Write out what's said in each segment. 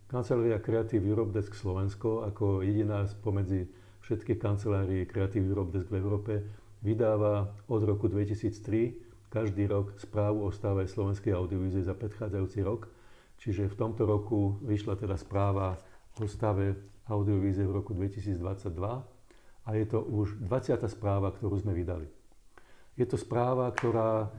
Kancelária Creative Europe Desk Slovensko ako jediná spomedzi všetkých kancelárií Creative Europe Desk v Európe vydáva od roku 2003 každý rok správu o stave slovenskej audiovízie za predchádzajúci rok. Čiže v tomto roku vyšla teda správa o stave audiovízie v roku 2022 a je to už 20. správa, ktorú sme vydali. Je to správa, ktorá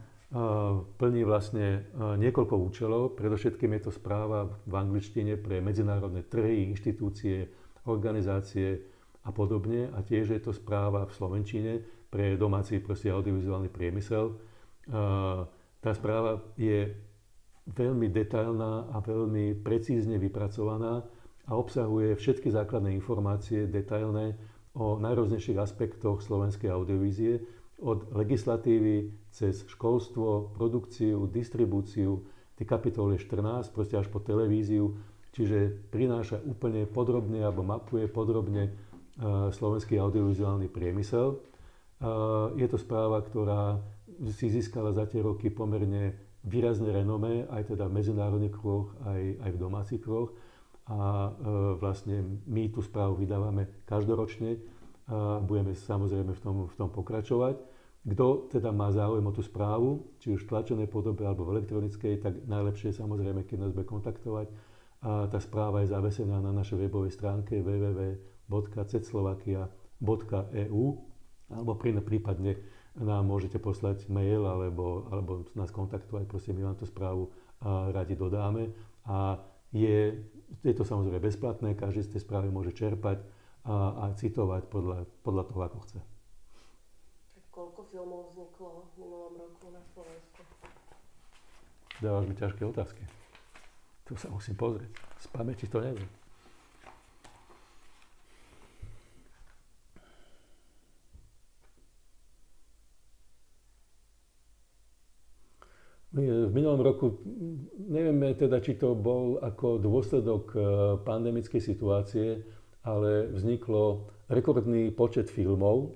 plní vlastne niekoľko účelov. Predovšetkým je to správa v angličtine pre medzinárodné trhy, inštitúcie, organizácie a podobne. A tiež je to správa v slovenčine pre domáci audiovizuálny priemysel. Tá správa je veľmi detailná a veľmi precízne vypracovaná a obsahuje všetky základné informácie detailné o najrôznejších aspektoch slovenskej audiovízie, od legislatívy cez školstvo, produkciu, distribúciu, tie kapitoly 14, proste až po televíziu, čiže prináša úplne podrobne alebo mapuje podrobne slovenský audiovizuálny priemysel. Je to správa, ktorá si získala za tie roky pomerne výrazné renomé, aj teda v medzinárodných kruhoch, aj v domácich kruhoch. A vlastne my tú správu vydávame každoročne. Budeme samozrejme v tom pokračovať. Kto teda má záujem o tú správu, či už v tlačenej podobe alebo v elektronickej, tak najlepšie samozrejme, keď nás bude kontaktovať. A tá správa je zavesená na našej webovej stránke www.cetslovakia.eu alebo prípadne nám môžete poslať mail alebo nás kontaktovať, prosím, my vám tú správu radi dodáme. A je to samozrejme bezplatné, každý z tej správy môže čerpať a citovať podľa toho, ako chce. Tak koľko filmov vzniklo v minulom roku na Slovensku? Dávaš mi ťažké otázky. Tu sa musím pozrieť. Z pamäti to neviem. V minulom roku, nevieme teda, či to bol ako dôsledok pandemickej situácie, ale vzniklo rekordný počet filmov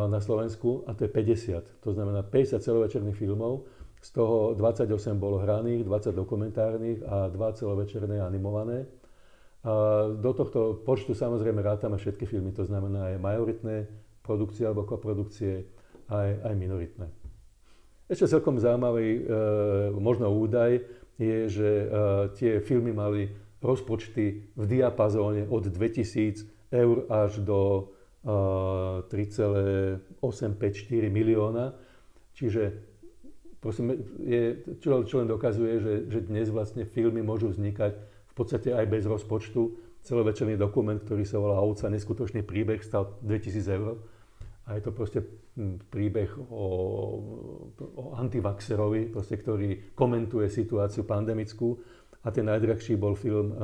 na Slovensku a to je 50. To znamená 50 celovečerných filmov, z toho 28 bolo hraných, 20 dokumentárnych a 2 celovečerné animované. A do tohto počtu samozrejme rátame všetky filmy, to znamená aj majoritné produkcie alebo koprodukcie, aj minoritné. Ešte celkom zaujímavý možno údaj je, že tie filmy mali rozpočty v diapazóne od 2000 eur až do 3,854 milióna. Čiže prosím, čo len dokazuje, že dnes vlastne filmy môžu vznikať v podstate aj bez rozpočtu. Celovečerný dokument, ktorý sa volá Ovca, neskutočný príbeh, stal 2000 eur. A je to proste príbeh o antivaxerovi, ktorý komentuje situáciu pandemickú. A ten najdrahší bol film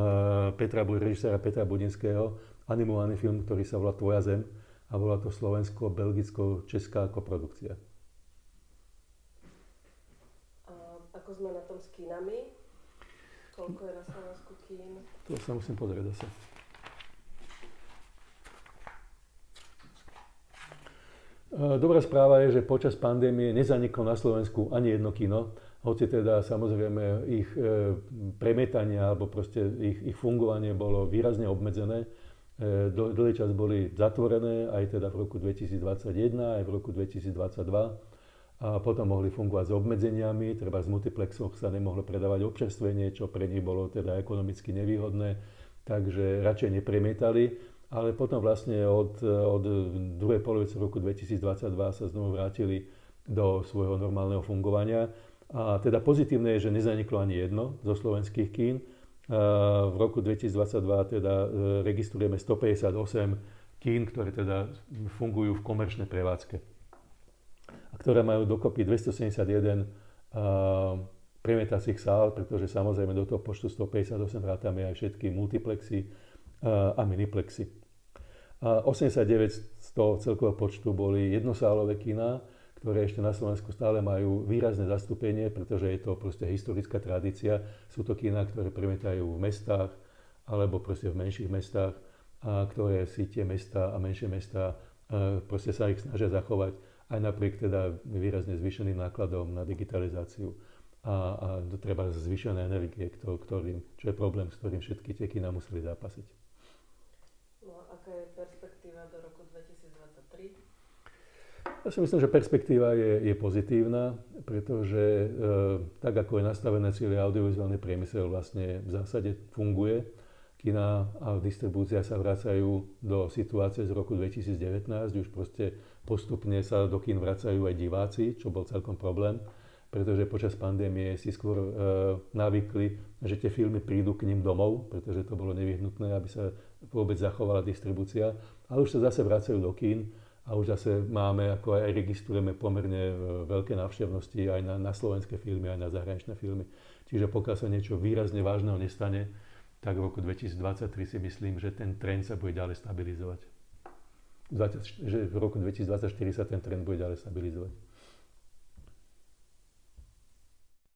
režiséra Petra Budinského, animovaný film, ktorý sa volá Tvoja zem. A bola to slovensko-belgicko-česká koprodukcia. Ako sme na tom s kínami? Koľko je na Slovensku kín? To sa musím pozrieť zase. Dobrá správa je, že počas pandémie nezaniklo na Slovensku ani jedno kino, hoci teda samozrejme ich premietanie alebo proste ich fungovanie bolo výrazne obmedzené. Dlhý čas boli zatvorené, aj teda v roku 2021, aj v roku 2022. A potom mohli fungovať s obmedzeniami, treba z multiplexoch sa nemohlo predávať občerstvenie, čo pre nich bolo teda ekonomicky nevýhodné, takže radšej nepremietali. Ale potom vlastne od druhej polovice roku 2022 sa znovu vrátili do svojho normálneho fungovania. A teda pozitívne je, že nezaniklo ani jedno zo slovenských kín. V roku 2022 teda registrujeme 158 kín, ktoré teda fungujú v komerčnej prevádzke. A ktoré majú dokopy 271 premietacích sál, pretože samozrejme do toho počtu 158 vrátame aj všetky multiplexy a miniplexy. 89 z toho celkového počtu boli jednosálové kína, ktoré ešte na Slovensku stále majú výrazné zastúpenie, pretože je to proste historická tradícia. Sú to kína, ktoré premietajú v mestách alebo proste v menších mestách, a ktoré si tie mestá a menšie mestá proste sa ich snažia zachovať aj napriek teda výrazne zvýšeným nákladom na digitalizáciu a treba zvýšené energie, čo je problém, s ktorým všetky tie kina museli zápasiť. No a aká je perspektíva do roku 2023? Ja si myslím, že perspektíva je pozitívna, pretože tak, ako je nastavené celý audiovizuálny priemysel, vlastne v zásade funguje. Kina a distribúcia sa vracajú do situácie z roku 2019, už proste postupne sa do kín vracajú aj diváci, čo bol celkom problém, pretože počas pandémie si skôr navykli, že tie filmy prídu k ním domov, pretože to bolo nevyhnutné, aby sa vôbec zachovala distribúcia, ale už sa zase vracajú do kín a už zase máme, ako aj registrujeme pomerne veľké návštevnosti aj na slovenské filmy, aj na zahraničné filmy. Čiže pokiaľ sa niečo výrazne vážneho nestane, tak v roku 2023 si myslím, že ten trend sa bude ďalej stabilizovať. Že v roku 2024 sa ten trend bude ďalej stabilizovať.